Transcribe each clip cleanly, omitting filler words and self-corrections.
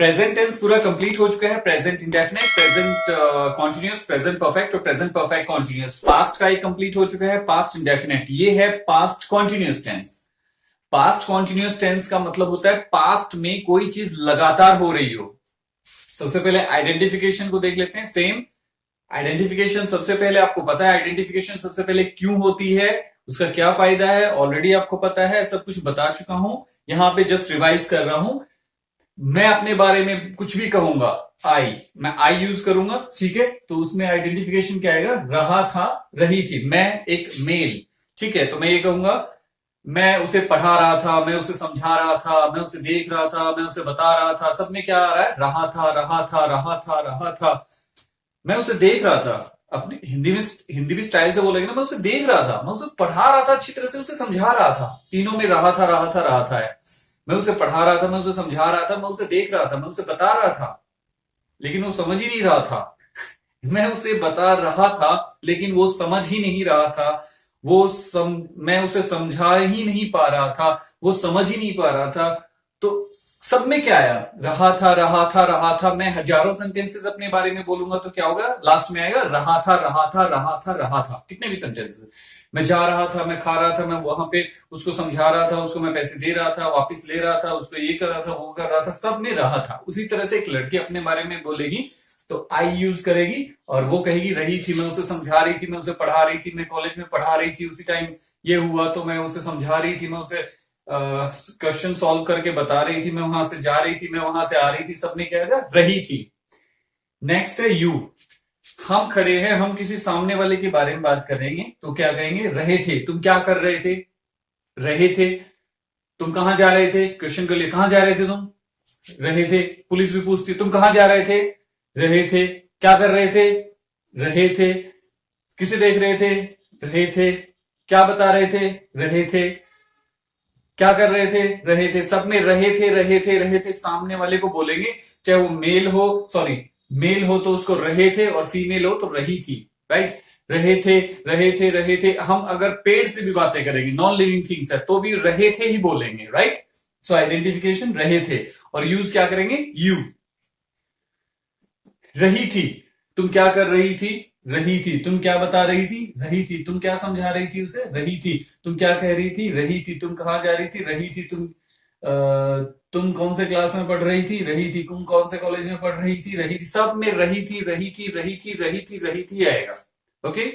Present tense पूरा complete हो चुका है। Present indefinite, present continuous, present perfect और प्रेजेंट परफेक्ट कॉन्टिन्यूस। पास्ट का ही कंप्लीट हो चुका है। पास्ट इंडेफिनिट, ये है past continuous tense. Past continuous tense का मतलब होता है पास्ट में कोई चीज लगातार हो रही हो। सबसे पहले आइडेंटिफिकेशन को देख लेते हैं। सेम आइडेंटिफिकेशन, सबसे पहले आपको पता है आइडेंटिफिकेशन सबसे पहले क्यों होती है, उसका क्या फायदा है, ऑलरेडी आपको पता है, सब कुछ बता चुका हूं। यहां पे जस्ट रिवाइज कर रहा हूं। मैं अपने बारे में कुछ भी कहूंगा, मैं आई यूज करूंगा, ठीक है, तो उसमें आइडेंटिफिकेशन क्या आएगा, रहा था, रही थी। मैं एक मेल, ठीक है, तो मैं ये कहूंगा मैं उसे पढ़ा रहा था, मैं उसे समझा रहा था, मैं उसे देख रहा था, मैं उसे बता रहा था। सब में क्या आ रहा है, रहा था, रहा था, रहा था, रहा था। मैं उसे देख रहा था। अपने हिंदी भी स्टाइल से बोलेंगे ना, मैं उसे देख रहा था, मैं उसे पढ़ा रहा था, अच्छी तरह से उसे समझा रहा था। तीनों में रहा था, रहा था, रहा था है। मैं उसे पढ़ा रहा था, मैं उसे समझा रहा था, मैं उसे देख रहा था, मैं उसे बता रहा था, लेकिन वो समझ ही नहीं रहा था। मैं उसे बता रहा था लेकिन वो समझ ही नहीं रहा था। मैं उसे समझा ही नहीं पा रहा था, वो समझ ही नहीं पा रहा था। तो सब में क्या आया, रहा था, रहा था, रहा था। मैं हजारों सेंटेंसेस अपने बारे में बोलूंगा तो क्या होगा, लास्ट में आएगा रहा था, रहा था, रहा था, रहा था। कितने भी सेंटेंसेस, मैं जा रहा था, मैं खा रहा था, मैं वहां पे उसको समझा रहा था, उसको मैं पैसे दे रहा था, वापस ले रहा था, उसको ये कर रहा था, वो कर रहा था, सब में रहा था। उसी तरह से एक लड़की अपने बारे में बोलेगी तो आई यूज करेगी और वो कहेगी रही थी, मैं उसे समझा रही थी, मैं उसे पढ़ा रही थी, मैं कॉलेज में पढ़ा रही थी, उसी टाइम ये हुआ तो मैं उसे समझा रही थी, मैं उसे क्वेश्चन सॉल्व करके बता रही थी, मैं वहां से जा रही थी, मैं वहां से आ रही थी। सबने क्या है, रही थी। नेक्स्ट है यू। हम खड़े हैं, हम किसी सामने वाले के बारे में बात करेंगे तो क्या कहेंगे, रहे थे। तुम क्या कर रहे थे, रहे थे। तुम कहां जा रहे थे, क्वेश्चन के लिए, कहां जा रहे थे तुम, रहे थे। पुलिस भी पूछती तुम कहां जा रहे थे, रहे थे। क्या कर रहे थे, रहे थे। किसे देख रहे थे, रहे थे। क्या बता रहे थे, रहे थे। क्या कर रहे थे, रहे थे। सब में रहे थे, रहे थे, रहे थे। सामने वाले को बोलेंगे, चाहे वो मेल हो, सॉरी मेल हो तो उसको रहे थे, और फीमेल हो तो रही थी, राइट। रहे थे, रहे थे, रहे थे। हम अगर पेड़ से भी बातें करेंगे, नॉन लिविंग थिंग्स है, तो भी रहे थे ही बोलेंगे, राइट। सो आइडेंटिफिकेशन रहे थे। और यूज क्या करेंगे, यू। रही थी, तुम क्या कर रही थी, रही थी। तुम क्या बता रही थी, रही थी। तुम क्या समझा रही थी उसे, रही थी। तुम क्या कह रही थी, रही थी। तुम कहां जा रही थी, रही थी। तुम कौन से क्लास में पढ़ रही थी, रही थी। तुम कौन से कॉलेज में पढ़ रही थी, रही थी। सब में रही थी, रही थी, रही थी, रही थी, रही थी आएगा। ओके।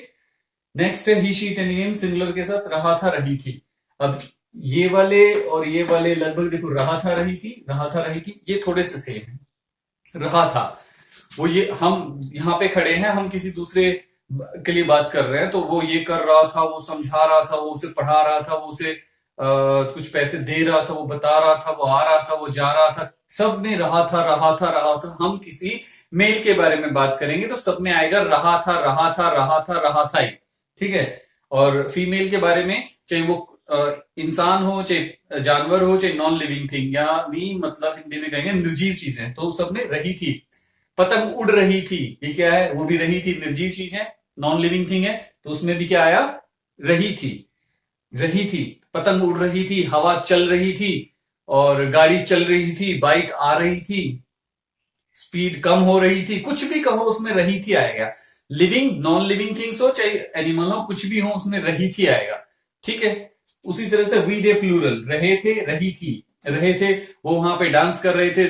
नेक्स्ट है ही शी टेनियम, सिंगुलर के साथ रहा था, रही थी। अब ये वाले और ये वाले लगभग देखो, रहा था, रही थी, रहा था, रही थी, ये थोड़े से सेम है। रहा था, वो ये हम यहाँ पे खड़े हैं, हम किसी दूसरे के लिए बात कर रहे हैं, तो वो ये कर रहा था, वो समझा रहा था, वो उसे पढ़ा रहा था, वो उसे कुछ पैसे दे रहा था, वो बता रहा था, वो आ रहा था, वो जा रहा था। सब में रहा था, रहा था, रहा था। हम किसी मेल के बारे में बात करेंगे तो सब में आएगा रहा था, रहा था, रहा था, रहा था ही, ठीक है। और फीमेल के बारे में, चाहे वो इंसान हो, चाहे जानवर हो, चाहे नॉन लिविंग थिंग, या भी मतलब हिंदी में कहेंगे निर्जीव चीजें, तो सब में रही थी। पतंग उड़ रही थी, ये क्या है, वो भी रही थी, निर्जीव चीज है, नॉन लिविंग थिंग है, तो उसमें भी क्या आया, रही थी, रही थी। पतंग उड़ रही थी, हवा चल रही थी, और गाड़ी चल रही थी, बाइक आ रही थी, स्पीड कम हो रही थी, कुछ भी कहो उसमें रही थी आएगा। लिविंग नॉन लिविंग थिंग्स हो चाहे एनिमल हो, कुछ भी हो उसमें रही थी आएगा, ठीक है। उसी तरह से वी डे प्लूरल, रहे थे, रही थी, रहे थे। वो वहां पे डांस कर रहे थे,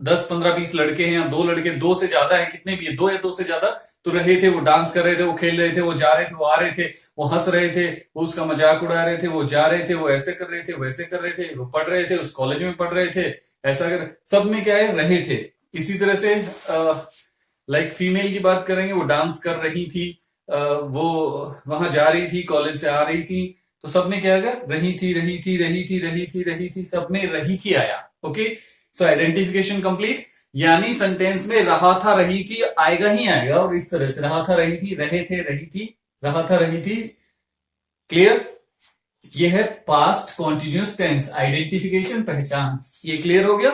10 15 20 लड़के हैं, या 2 लड़के, 2 से ज्यादा है, कितने भी है, 2 या 2 से ज्यादा, तो रहे थे। वो डांस कर रहे थे, वो खेल रहे थे, वो जा रहे थे, वो आ रहे थे, वो हंस रहे थे, वो उसका मजाक उड़ा रहे थे, वो जा रहे थे, वो ऐसे कर रहे थे, वैसे कर रहे थे, वो पढ़ रहे थे, उस कॉलेज में पढ़ रहे थे, ऐसा कर। सब में क्या है, रहे थे। इसी तरह से लाइक फीमेल की बात करेंगे, वो डांस कर रही थी, वो वहां जा रही थी, कॉलेज से आ रही थी, तो सब में क्या आएगा, रही थी, रही थी, रही थी, रही थी, रही थी। सब में रही थी आया। ओके, सो आइडेंटिफिकेशन कंप्लीट। यानी सेंटेंस में रहा था, रही थी आएगा ही आएगा, और इस तरह से रहा था, रही थी, रहे थे, रही थी, रहा था, रही थी। क्लियर। ये है पास्ट कॉन्टिन्यूस टेंस, आइडेंटिफिकेशन, पहचान। ये क्लियर हो गया।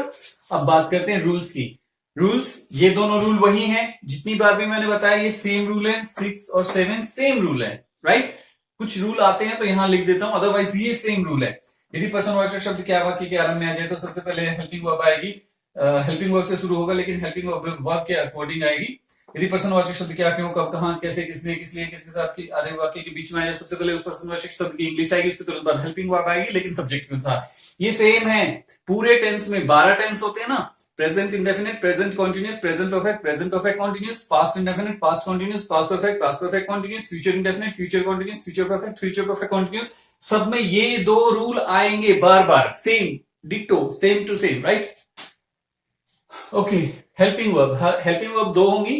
अब बात करते हैं रूल्स की। रूल्स, ये दोनों रूल वही हैं जितनी बार भी मैंने बताया, ये सेम रूल है। 6 और 7 सेम रूल है, राइट। कुछ रूल आते हैं तो यहां लिख देता हूं, अदरवाइज ये सेम रूल है। यदि पर्सनवाचक शब्द क्या वाक्य के आरंभ में आ जाए तो सबसे पहले हेल्पिंग वर्ब आएगी हेल्पिंग वर्ब से शुरू होगा, लेकिन हेल्पिंग वर्ब के अकॉर्डिंग आएगी। यदि पर्सनवाचक शब्द क्या, क्यों, कब, कहां, कैसे, किसने, किस लिए, किसके साथ की आधे वाक्य के बीच में आए, सबसे पहले उस पर्सनवाचक शब्द की इंग्लिश आएगी, उसके तुरंत बाद हेल्पिंग वर्ब आएगी, लेकिन सब्जेक्ट के अनुसार। ये सेम है पूरे टेंस में। 12 टेंस होते हैं ना, present indefinite, present continuous, present perfect continuous, past indefinite, past continuous, past perfect continuous, future indefinite, future continuous, future perfect continuous. सब में ये दो रूल आएंगे बार बार, सेम डिक्टो, same to same, right. Okay, helping verb दो होंगी।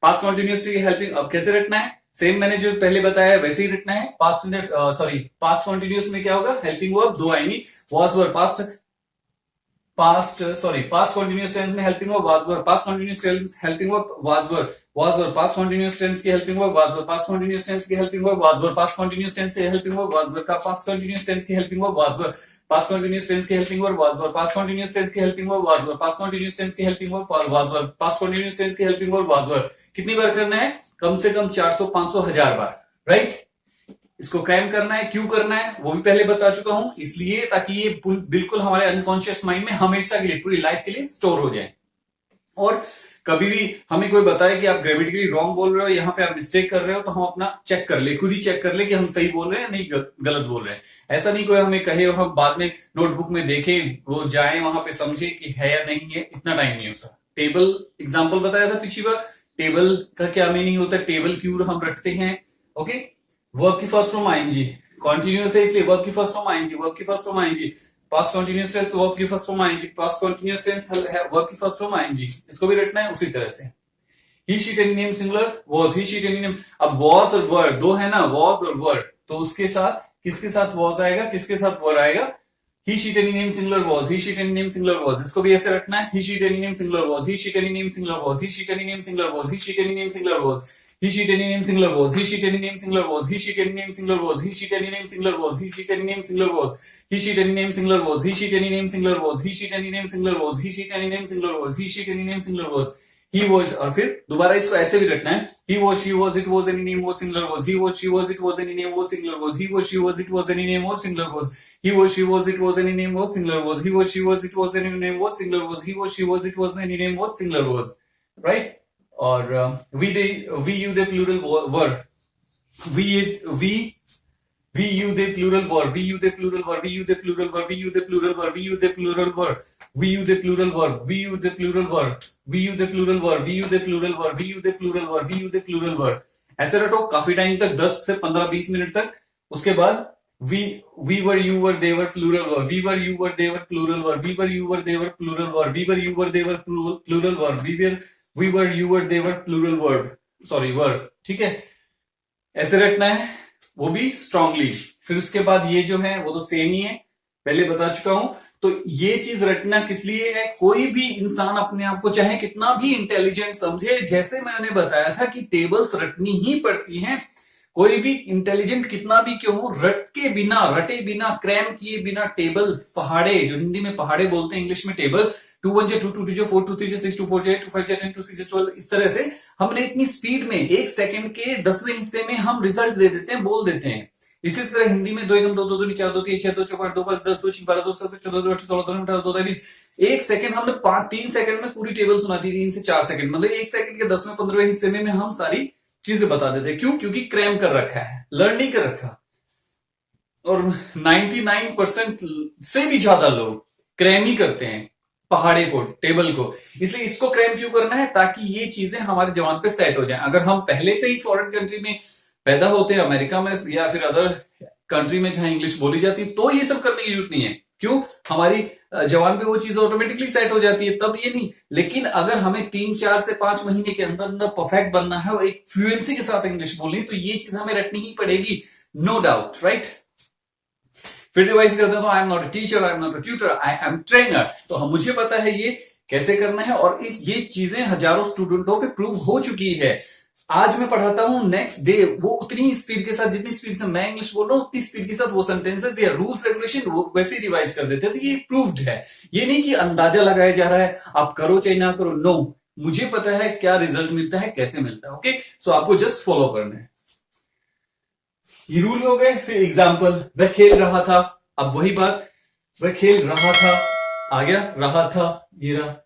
पास्ट कॉन्टिन्यूस की हेल्पिंग, अब कैसे रखना है, सेम मैंने जो पहले बताया वैसे ही रखना है। पास्ट कॉन्टिन्यूस में क्या होगा, हेल्पिंग वर्ब दो आएंगी, was were, past continuous tense में helping verb was were, past continuous tense helping verb was were, past continuous tense की helping verb was were, past continuous tense की helping verb was were, past continuous tense की helping verb was were, past continuous tense की helping verb was were, past continuous tense की helping verb was were, past continuous tense की helping verb was were, past continuous tense की helping verb was were, past continuous tense की helping verb was were. कितनी बार करना है, कम से कम 400, 500, 1000 बार, right. इसको क्रैम करना है, क्यों करना है वो भी पहले बता चुका हूं, इसलिए ताकि ये बिल्कुल हमारे अनकॉन्शियस माइंड में हमेशा के लिए, पूरी लाइफ के लिए स्टोर हो जाए। और कभी भी हमें कोई बताए कि आप ग्रामेटिकली रॉन्ग बोल रहे हो, यहाँ पे आप मिस्टेक कर रहे हो, तो हम अपना चेक कर ले, खुद ही चेक कर ले कि हम सही बोल रहे हैं नहीं गलत बोल रहे हैं। ऐसा नहीं कोई हमें कहे और हम बाद में नोटबुक में देखें, वो जाए वहां पे समझे कि है या नहीं है, इतना टाइम नहीं होता। टेबल एग्जाम्पल बताया था पिछली बार, टेबल का क्या मीनिंग होता है, टेबल क्यों हम रखते हैं। ओके, वर्ब की फर्स्ट फॉर्म आईएनजी, कॉन्टिन्यूअस है इसलिए वर्ब की फर्स्ट फॉर्म आईएनजी, वर्ब की first form ING, past continuous tense verb की first form ING, past continuous tense है वर्ब की फर्स्ट फॉर्म आईएनजी। इसको भी रखना है उसी तरह से। He she it any name singular, was, he she it any name. अब वॉज और वर दो है ना, वॉज और वर, तो उसके साथ किसके साथ वॉज आएगा, किसके साथ वर आएगा। He she it any name singular was, he she it any name singular was, इसको भी ऐसे रखना है। He she it any name singular was, he she it any name singular was, he she it any name singular was, he she it any name singular was, he she it any name singular was, he she it any name singular was, he she it any name singular was, he she it any name singular was, he she it any name singular was, he she it any name singular was, he she it any name singular was, he she it any name singular was, he she it any name singular was, he she it any name singular was, he was. और फिर दोबारा इसको ऐसे भी रखना है, he was, she was, it was, any name was, singular was, he was, she was, it was, any name was, singular was, he was, she was, it was, any name was, singular was, he was, she was, it was, any name was, singular was, he was, she was, it was, any name was, singular was, he was, she was, it was, any name was, singular was, right. और we you they plural word, we you they plural verb, we you they plural verb, we you they plural verb, we you they plural verb, we you they plural verb, we you they plural verb, we you they plural verb, we you they plural verb, we you they plural verb, we you they plural verb, we you they plural verb। ऐसे रटो काफी time तक, 10 से 15-20 minute तक। उसके बाद we were, you were, they were plural verb, we were, you were, they were plural verb, we were, you were, they were plural verb, we were, you were, they were plural verb, we were, you were, they were plural verb, sorry verb, ठीक है। ऐसे रखना है, वो भी strongly. फिर उसके बाद ये जो है वो तो सेम ही है, पहले बता चुका हूं। तो ये चीज रटना किस लिए है, कोई भी इंसान अपने आप को चाहे कितना भी इंटेलिजेंट समझे, जैसे मैंने बताया था कि टेबल्स रटनी ही पड़ती हैं। कोई भी इंटेलिजेंट कितना भी क्यों हो, रटे बिना, क्रैम किए बिना टेबल्स, पहाड़े, जो हिंदी में पहाड़े बोलते हैं, इंग्लिश में टेबल, 2 1 2 2 2 4 2 3 6 2 4 8 2 5 10 2 6 12, इस तरह से हमने इतनी स्पीड में 1 सेकंड के 10वें हिस्से में हम रिजल्ट दे देते हैं, बोल देते हैं। इसी तरह हिंदी में 2 1 2 2 2 4 2 3 6 2 4 2 5 10 2 6 12 2 7 14 2 18 16 2 18 2 20, 1 सेकंड हमने 3 सेकंड में पूरी टेबल सुना दी, 3 से 4 सेकंड, मतलब 1 सेकंड के 10वें 15वें हिस्से में हम सारी चीजें बता देते हैं। क्यों? क्योंकि क्रैम कर रखा है, लर्न नहीं कर रखा। और 99% से भी ज्यादा लोग क्रैम ही करते हैं पहाड़े को, टेबल को। इसलिए इसको क्रैम क्यों करना है, ताकि ये चीजें हमारे जवान पे सेट हो जाए। अगर हम पहले से ही फॉरेन कंट्री में पैदा होते हैं, अमेरिका में या फिर अदर कंट्री में जहां इंग्लिश बोली जाती है, तो ये सब करने की जरूरत नहीं है। क्यों? हमारी जवान पे वो चीज ऑटोमेटिकली सेट हो जाती है, तब ये नहीं। लेकिन अगर हमें 3 4 से 5 महीने के अंदर अंदर परफेक्ट बनना है और एक फ्लुएंसी के साथ इंग्लिश बोलनी है, तो ये चीज हमें रटनी ही पड़ेगी, नो डाउट, राइट। फिर रिवाइज करते हैं तो I am not a teacher, I am not a tutor, I am trainer. तो हम, मुझे पता है ये कैसे करना है, और ये चीजें हजारों स्टूडेंटों पे प्रूव हो चुकी है। आज मैं पढ़ाता हूं, नेक्स्ट डे वो उतनी स्पीड के साथ, जितनी स्पीड से मैं इंग्लिश बोल रहा हूं, उतनी स्पीड के साथ वो सेंटेंसेस या रूल्स रेगुलेशन वो वैसे रिवाइज कर देते हैं। तो ये प्रूव्ड है, ये नहीं कि अंदाजा लगाया जा रहा है, आप करो चाहे ना करो, नो, मुझे पता है क्या रिजल्ट मिलता है, कैसे मिलता है। ओके, सो आपको जस्ट फॉलो करना है। ये रूल हो गए। फिर एग्जाम्पल, वह खेल रहा था, अब वही बात, वह खेल रहा था, आ गया रहा था, ये रहा,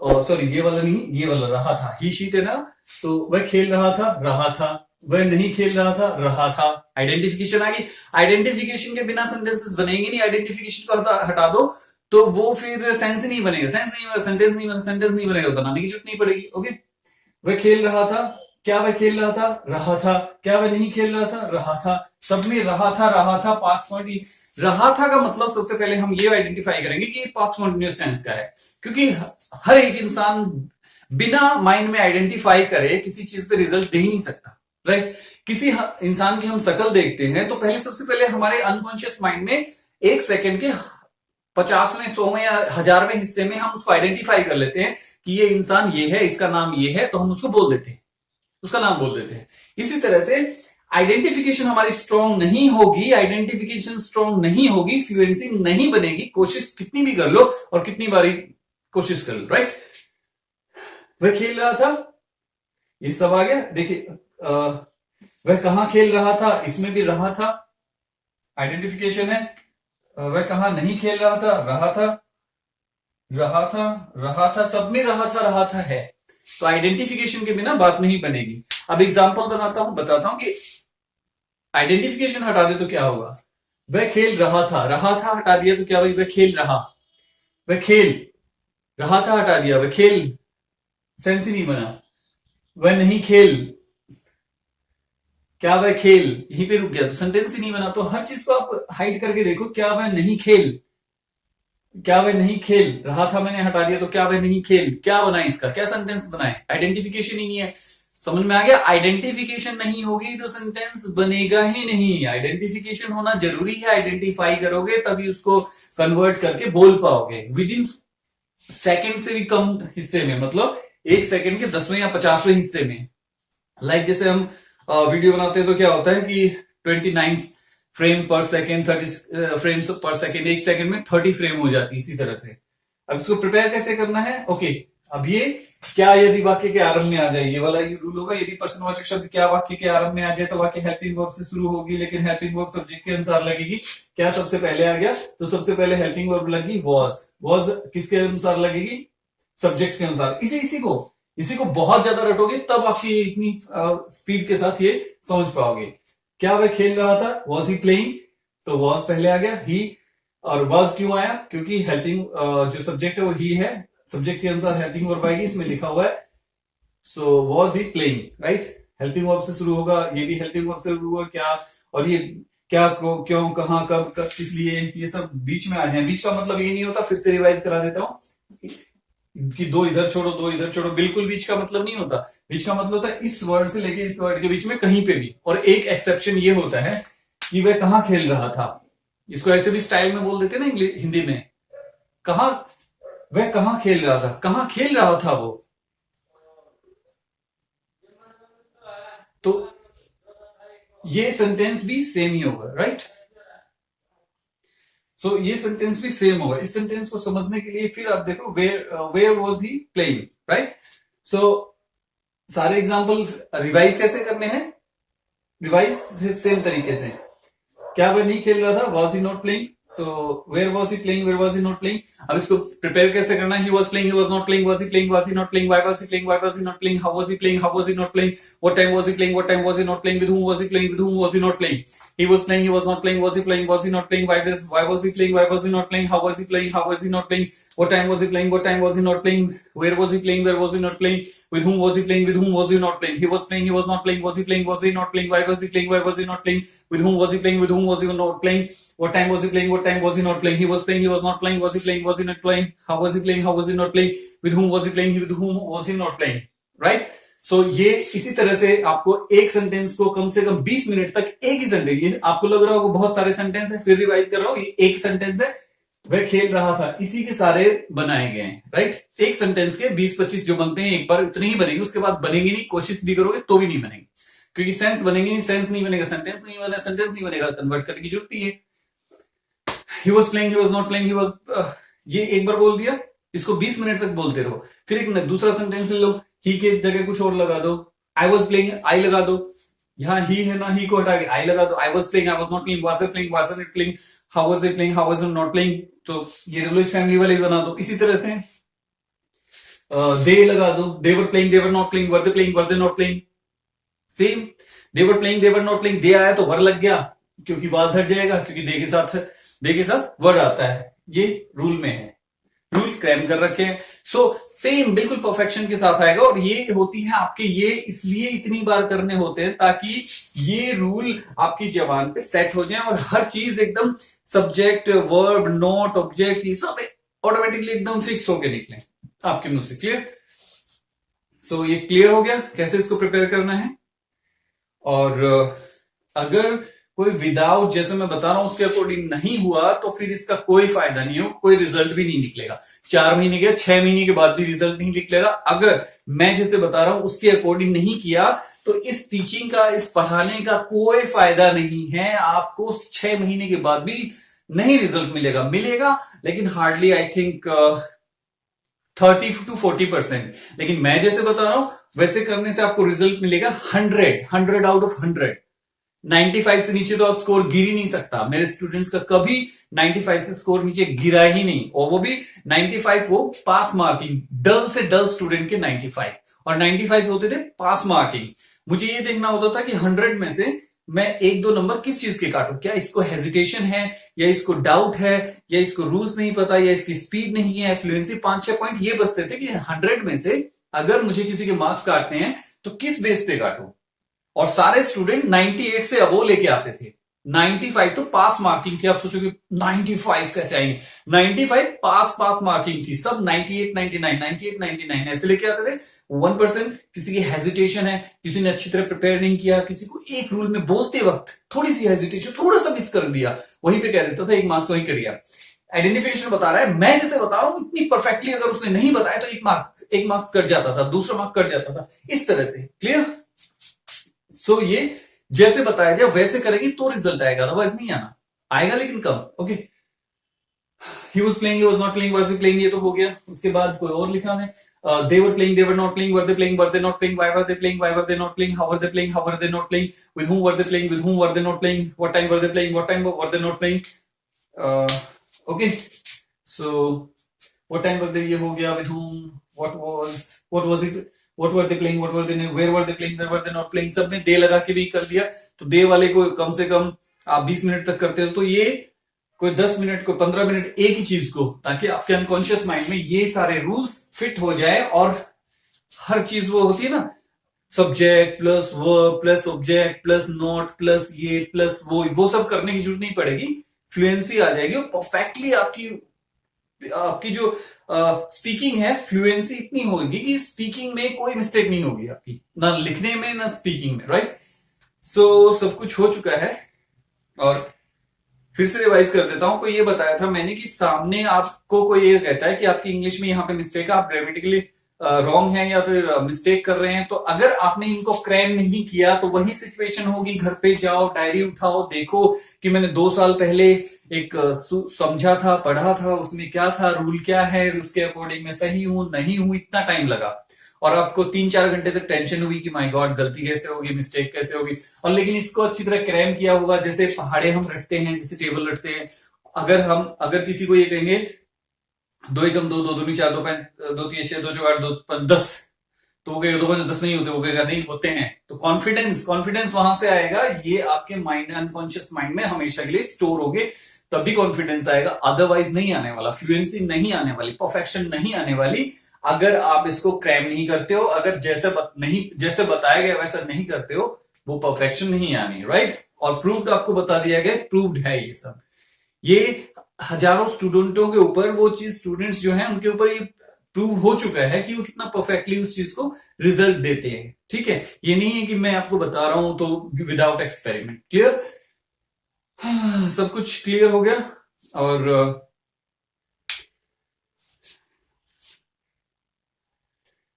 सॉरी ये वाला नहीं, ये वाला रहा था, ही शी थे ना, तो वह खेल रहा था, वह नहीं खेल रहा था। आइडेंटिफिकेशन आ गई। आइडेंटिफिकेशन के बिना सेंटेंसेस बनेंगे नहीं, आइडेंटिफिकेशन को हटा दो तो वो फिर सेंस नहीं बनेगा, सेंस नहीं बनेगा, सेंटेंस नहीं बनेगा, बनाने की जरूरत नहीं पड़ेगी। ओके, वह खेल रहा था, क्या वह खेल रहा था, क्या वह नहीं खेल रहा था, सब में रहा था, पास्ट पॉइंट। रहा था का मतलब सबसे पहले हम ये आइडेंटिफाई करेंगे कि पास्ट कॉन्टिन्यूअस टेंस का है, क्योंकि हर एक इंसान बिना माइंड में आइडेंटिफाई करे किसी चीज पे रिजल्ट दे ही नहीं सकता, राइट। किसी इंसान की हम शक्ल देखते हैं तो पहले सबसे पहले हमारे अनकॉन्शियस माइंड में एक सेकंड के 50वें 100वें या 1000वें हिस्से में हम उसको आइडेंटिफाई कर लेते हैं कि ये इंसान ये है, इसका नाम ये है, तो हम उसको बोल देते हैं, उसका नाम बोल देते हैं। इसी तरह से आइडेंटिफिकेशन हमारी स्ट्रांग नहीं होगी, आइडेंटिफिकेशन स्ट्रांग नहीं होगी, फ्लुएंसी नहीं बनेगी, कोशिश कितनी भी कर लो और कितनी बारी कोशिश कर लो, राइट। वह खेल रहा था, ये सब आ गया। देखिए वह कहां खेल रहा था, इसमें भी रहा था आइडेंटिफिकेशन है। वह कहां नहीं खेल रहा था, रहा था, सब में रहा था है। तो आइडेंटिफिकेशन के बिना बात नहीं बनेगी। अब एग्जांपल बनाता हूं, बताता हूं कि आइडेंटिफिकेशन हटा दे तो क्या होगा। वह खेल रहा था हटा दिया तो क्या भाई, वह खेल रहा, वह खेल रहा था हटा दिया, वह खेल, सेंस ही नहीं बना। वह नहीं खेल, क्या वह खेल, यहीं पे रुक गया तो सेंटेंस ही नहीं बना। तो हर चीज को आप हाइड करके देखो, क्या वह नहीं खेल, क्या वह नहीं खेल रहा था, मैंने हटा दिया तो क्या वह नहीं खेल, क्या बनाए, इसका क्या सेंटेंस बनाए, आइडेंटिफिकेशन ही नहीं है। समझ में आ गया। आइडेंटिफिकेशन नहीं होगी तो सेंटेंस बनेगा ही नहीं। आइडेंटिफिकेशन होना जरूरी है, आइडेंटिफाई करोगे तभी उसको कन्वर्ट करके बोल पाओगे विद इन सेकेंड से भी कम हिस्से में, मतलब एक सेकेंड के 10वें या 50वें हिस्से में। लाइक जैसे हम वीडियो बनाते हैं तो क्या होता है कि 29 फ्रेम पर सेकेंड, 30 फ्रेम्स पर सेकेंड, एक सेकेंड में 30 फ्रेम हो जाती है। इसी तरह से अब इसको प्रिपेयर कैसे करना है। ओके, अब ये क्या यदि वाक्य के आरंभ में आ जाए, ये वाला ये रूल होगा। यदि प्रश्नवाचक शब्द क्या वाक्य के आरंभ में आ जाए तो वाक्य हेल्पिंग वर्ब से शुरू होगी, लेकिन हेल्पिंग वर्ब सब्जेक्ट के अनुसार लगेगी। क्या सबसे पहले आ गया तो सबसे पहले हेल्पिंग वर्ब लगी वॉज किसके अनुसार लगेगी, सब्जेक्ट के अनुसार। इसी को बहुत ज्यादा रटोगे तब आपकी इतनी स्पीड के साथ ये समझ पाओगे। क्या वह खेल रहा था, वॉज ही प्लेइंग, तो वॉज पहले आ गया, ही और वॉज क्यों आया, क्योंकि हेल्पिंग जो सब्जेक्ट है वो ही है, सब्जेक्ट के अनुसार हेल्पिंग वर्ब आएगी, इसमें लिखा हुआ है। So was he playing, right. Helping verb से शुरू होगा, ये भी हेल्पिंग वर्ब से शुरू होगा। क्या, और ये क्या को, क्यों, कहां, कब, किस लिए, ये सब बीच में आ जाए। बीच का मतलब ये नहीं होता, फिर से रिवाइज करा देता हूं कि दो इधर छोड़ो, दो इधर छोड़ो, बिल्कुल बीच का मतलब नहीं होता। बीच का मतलब होता है इस वर्ड से लेके इस वर्ड के बीच में कहीं पे भी। और एक एक्सेप्शन ये होता है कि वह कहां खेल रहा था, इसको ऐसे भी स्टाइल में बोल देते ना हिंदी में, कहां, वह कहां खेल रहा था, कहां खेल रहा था वो। तो ये सेंटेंस भी सेम ही होगा, राइट। सो ये सेंटेंस भी सेम होगा। इस सेंटेंस को समझने के लिए फिर आप देखो where was he playing, right. So सारे एग्जांपल रिवाइज कैसे करने हैं, रिवाइज सेम तरीके से। क्या वह नहीं खेल रहा था, was he not playing, so where was he playing, where was he not playing. अब इसको प्रिपेयर कैसे करना है, he was playing, he was not playing, was he playing, was he not playing, why was he playing, why was he not playing, how was he playing, how was he not playing, what time was he playing, what time was he not playing, with whom was he playing, with whom was he not playing, he was playing, he was not playing, was he playing, was he not playing, why was he playing, why was he not playing, how was he playing, how was he not playing, what time was he playing, what time was he not playing, where was he playing, where was he not playing, with whom was he playing, with whom was he not playing, he was playing, he was not playing, was he playing, was he not playing, why was he playing, why was he not playing, with whom was he playing, with whom was he not playing, what time was he playing, what time was he not playing, he was playing, he was not playing, was he playing, was he not playing, how was he playing, how was he not playing, with whom was he playing, with whom was he not playing, right। सो ये इसी तरह से आपको एक sentence को कम से कम 20 minute तक एक ही सेंटेंस, ये आपको लग रहा होगा बहुत सारे सेंटेंस है, फिर रिवाइज कर रहा हूं, ये एक सेंटेंस है, वह खेल रहा था, इसी के सारे बनाए गए हैं, राइट। एक सेंटेंस के 20-25 जो बनते हैं एक बार उतने ही बनेंगे, उसके बाद बनेंगे नहीं, कोशिश भी करोगे तो भी नहीं बनेंगे, क्योंकि सेंस बनेंगे नहीं, सेंस नहीं बनेगा, सेंटेंस नहीं बनेगा, सेंटेंस नहीं बनेगा, कन्वर्ट करने की जरूरत ही है। He was playing, he was not playing, he was, ये एक बार बोल दिया, इसको 20 मिनट तक बोलते रहो। फिर एक दूसरा सेंटेंस ले लो, ही के जगह कुछ और लगा दो, आई वॉज प्लेइंग, आई लगा दो, यहाँ ही है ना, ही को हटा के आई लगा दो, I was playing, I was not playing, was I playing, was I not playing, how was I playing, how was I not playing, तो ये रेगुलर फैमिली वाले बना दो। इसी तरह से दे लगा दो, they were playing, they were not playing, were they playing, were they not playing, same. They were playing, they were not playing, they आया तो वर लग गया क्योंकि वाज हट जाएगा, क्योंकि दे के साथ वर आता है, ये रूल में है, रूल क्रैम कर रखे हैं। सो सेम बिल्कुल परफेक्शन के साथ आएगा। और ये होती है आपके, ये इसलिए इतनी बार करने होते हैं ताकि ये रूल आपकी जबान पे सेट हो जाए और हर चीज एकदम सब्जेक्ट, वर्ब, नॉट, ऑब्जेक्ट, ये सब ऑटोमेटिकली एकदम फिक्स होके निकले आपके मुंह से। क्लियर? सो ये क्लियर हो गया कैसे इसको प्रिपेयर करना है। और अगर कोई विदाउट, जैसे मैं बता रहा हूं, उसके अकॉर्डिंग नहीं हुआ तो फिर इसका कोई फायदा नहीं हो, कोई रिजल्ट भी नहीं निकलेगा। 4 महीने के, 6 महीने के बाद भी रिजल्ट नहीं निकलेगा। अगर मैं जैसे बता रहा हूं उसके अकॉर्डिंग नहीं किया तो इस टीचिंग का, इस पढ़ाने का कोई फायदा नहीं है। आपको 6 महीने के बाद भी नहीं रिजल्ट मिलेगा लेकिन हार्डली, आई थिंक 30 to 40%। लेकिन मैं जैसे बता रहा हूं वैसे करने से आपको रिजल्ट मिलेगा 100 आउट ऑफ 100। 95 से नीचे तो आप स्कोर गिर ही नहीं सकता। मेरे स्टूडेंट्स का कभी 95 से स्कोर नीचे गिरा ही नहीं, और वो भी 95 वो पास मार्किंग, डल से डल स्टूडेंट के 95, और 95 होते थे पास मार्किंग। मुझे ये देखना होता था कि 100 में से मैं 1-2 नंबर किस चीज के काटूं, क्या इसको हेजिटेशन है, या इसको डाउट है, या इसको रूल्स नहीं पता, या इसकी स्पीड नहीं है, फ्लुएंसी। 5-6 पॉइंट ये बचते थे कि 100 में से अगर मुझे किसी के मार्क्स काटने हैं तो किस बेस पे काटूं। और सारे स्टूडेंट 98 से अबो लेके आते थे। 95 तो पास मार्किंग थी। आप सोचोगे 95 कैसे आएंगे? 95 पास मार्किंग थी। सब 98, 99, 98, 99 ऐसे लेके आते थे। 1% किसी की हेजिटेशन है, किसी ने अच्छी तरह प्रिपेयर नहीं किया, किसी को एक रूल में बोलते वक्त थोड़ी सी हेजिटेशन, थोड़ा सा मिस कर दिया, वहीं पे कह देता था 1 मार्क्स वहीं कर दिया। आइडेंटिफिकेशन बता रहा है, मैं जैसे बता रहा हूं इतनी परफेक्टली अगर उसने नहीं बताया तो 1 मार्क्स कट जाता था, दूसरा मार्क कट जाता था, इस तरह से। क्लियर? सो ये जैसे बताया जाए वैसे करेंगे तो रिजल्ट आएगा, अदरवाइज नहीं आना। आएगा लेकिन कम। Okay, he was playing, he was not playing, was he playing, ये तो हो गया। उसके बाद कोई और लिखा है, they were playing, they were not playing, were they playing, were they not playing, why were they playing, why were they not playing, how were they playing, how were they not playing, with whom were they playing, with whom were they not playing, what time were they playing, what time were they not playing. Okay, so what time were they, ये हो गया, with whom, what was it, what were they playing, what were they, where were they playing, where were they not playing, सबने दे लगा के भी कर दिया। तो दे वाले को कम से कम आप 20 मिनट तक करते हो, तो ये कोई 10 मिनट, कोई 15 मिनट एक ही चीज को, ताकि आपके अनकॉन्शियस माइंड में ये सारे रूल्स फिट हो जाए। और हर चीज वो होती है ना, subject plus verb plus object plus not plus ये प्लस वो सब करने की जरूरत नहीं पड़ेगी। फ्लुएंसी आ जाएगी और परफेक्टली आपकी जो स्पीकिंग है, फ्लुएंसी इतनी होगी कि स्पीकिंग में कोई मिस्टेक नहीं होगी आपकी, ना लिखने में ना स्पीकिंग में। राइट? सो सब कुछ हो चुका है। और फिर से रिवाइज कर देता हूं। कोई ये बताया था मैंने कि सामने आपको कोई ये कहता है कि आपकी इंग्लिश में यहाँ पे मिस्टेक है, आप ग्रामेटिकली रॉन्ग है या फिर मिस्टेक कर रहे हैं, तो अगर आपने इनको क्रैम नहीं किया तो वही सिचुएशन होगी। घर पे जाओ, डायरी उठाओ, देखो कि मैंने 2 साल पहले एक समझा था, पढ़ा था, उसमें क्या था, रूल क्या है, उसके अकॉर्डिंग मैं सही हूं नहीं हूं, इतना टाइम लगा। और आपको 3-4 घंटे तक टेंशन हुई कि माय गॉड गलती कैसे होगी, मिस्टेक कैसे होगी। और लेकिन इसको अच्छी तरह क्रैम किया होगा, जैसे पहाड़े हम रटते हैं, जैसे टेबल रटते हैं। अगर किसी को ये कहेंगे 2 एकम 2, 2 दूनी 4, 2 5, 2 3 6, 2 4 8, 2 5 10, तो वो कहेगा 2 5 10 नहीं होते, वो कहेगा नहीं होते हैं। तो कॉन्फिडेंस वहां से आएगा। ये आपके माइंड, अनकॉन्शियस माइंड में हमेशा के लिए स्टोर हो गए, तभी कॉन्फिडेंस आएगा, अदरवाइज नहीं आने वाला। फ्लुएंसी नहीं आने वाली, परफेक्शन नहीं आने वाली, अगर आप इसको क्रैम नहीं करते हो। अगर जैसे बताया गया वैसा नहीं करते हो, वो परफेक्शन नहीं आनी। राइट? और प्रूव्ड आपको बता दिया गया, प्रूव्ड है ये सब। ये हजारों स्टूडेंटों के ऊपर, वो चीज स्टूडेंट्स जो हैं उनके ऊपर ये प्रूव हो चुका है कि वो कितना परफेक्टली उस चीज को रिजल्ट देते हैं। ठीक है? ये नहीं है कि मैं आपको बता रहा हूं तो विदाउट एक्सपेरिमेंट। क्लियर? सब कुछ क्लियर हो गया।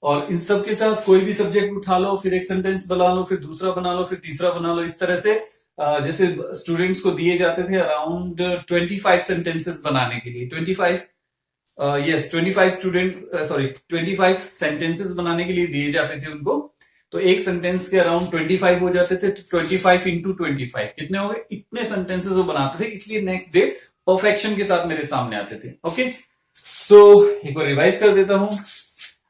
और इन सब के साथ कोई भी सब्जेक्ट उठा लो, फिर एक सेंटेंस बना लो, फिर दूसरा बना लो, फिर तीसरा बना लो, इस तरह से जैसे स्टूडेंट्स को दिए जाते थे अराउंड 25 सेंटेंसेस बनाने के लिए। 25 सेंटेंसेस बनाने के लिए दिए जाते थे उनको। तो एक सेंटेंस के अराउंड 25 हो जाते थे। तो 25 इंटू 25 कितने हो गए? इतने सेंटेंसेस वो बनाते थे, इसलिए नेक्स्ट डे परफेक्शन के साथ मेरे सामने आते थे। ओके, सो एक बार रिवाइज कर देता हूं।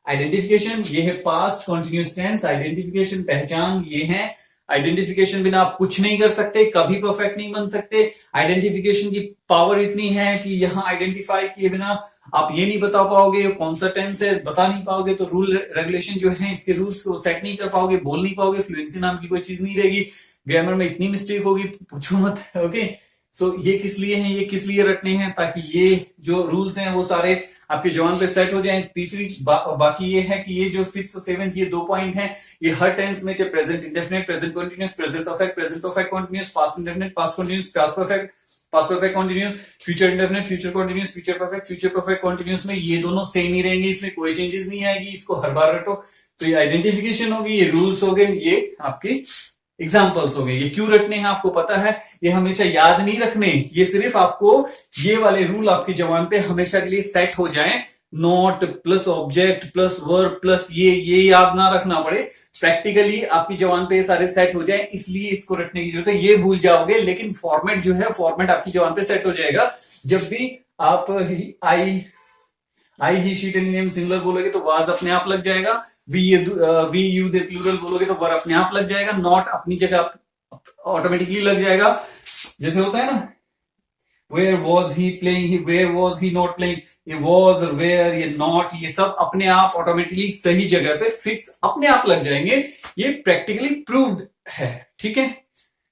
आइडेंटिफिकेशन ये है पास्ट कॉन्टिन्यूस टेंस, आइडेंटिफिकेशन पहचान ये है, आइडेंटिफिकेशन बिना आप कुछ नहीं कर सकते, कभी परफेक्ट नहीं बन सकते। आइडेंटिफिकेशन की पावर इतनी है कि यहां आइडेंटिफाई किए बिना आप ये नहीं बता पाओगे कौन सा टेंस है, बता नहीं पाओगे तो रूल रेगुलेशन जो है इसके रूल्स को सेट नहीं कर पाओगे, बोल नहीं पाओगे, फ्लुएंसी नाम की कोई चीज नहीं रहेगी, ग्रामर में इतनी मिस्टेक होगी पूछो मत। ओके, सो ये किस लिए हैं, ये किस लिए रटने हैं, ताकि ये जो रूल्स हैं वो सारे आपके जवान पे सेट हो जाएं। तीसरी बाकी ये है कि ये जो 6 और 7 ये 2 पॉइंट हैं, ये हर टेंस में, चाहे present indefinite, present continuous, present perfect continuous, past indefinite, past continuous, past perfect continuous, future indefinite, future continuous, future perfect continuous में ये दोनों सेम ही रहेंगे, इसमें कोई चेंजेस नहीं आएगी, इसको हर बार रटो। तो ये आइडेंटिफिकेशन होगी, ये रूल्स हो गए, ये आपके एग्जाम्पल्स हो गए। ये क्यों रटने हैं आपको पता है, ये हमेशा याद नहीं रखने, ये सिर्फ आपको ये वाले रूल आपकी जबान पे हमेशा के लिए सेट हो जाएं, not plus object plus verb plus ये याद ना रखना पड़े, प्रैक्टिकली आपकी जबान पे ये सारे सेट हो जाए, इसलिए इसको रटने की जरूरत है। ये भूल जाओगे लेकिन फॉर्मेट जो है, फॉर्मेट आपकी जबान पे सेट हो जाएगा। जब भी आप आई ही शी नेम सिंगुलर बोलोगे तो वाज अपने आप लग जाएगा, वी यू दे प्लूरल बोलोगे तो वर अपने आप लग जाएगा, नॉट अपनी जगह ऑटोमेटिकली लग जाएगा। जैसे होता है ना, where was he playing, where was he not playing, ये वॉज और वेयर, ये नॉट, ये सब अपने आप ऑटोमेटिकली सही जगह पे फिक्स अपने आप लग जाएंगे। ये प्रैक्टिकली प्रूव्ड है, ठीक है,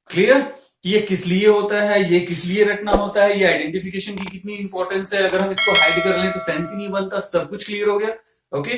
क्लियर कि ये किस लिए होता है, ये किस लिए रटना होता है, ये आइडेंटिफिकेशन की कितनी इंपॉर्टेंस है। अगर हम इसको हाइड कर लें तो सेंस ही नहीं बनता। सब कुछ क्लियर हो गया, ओके।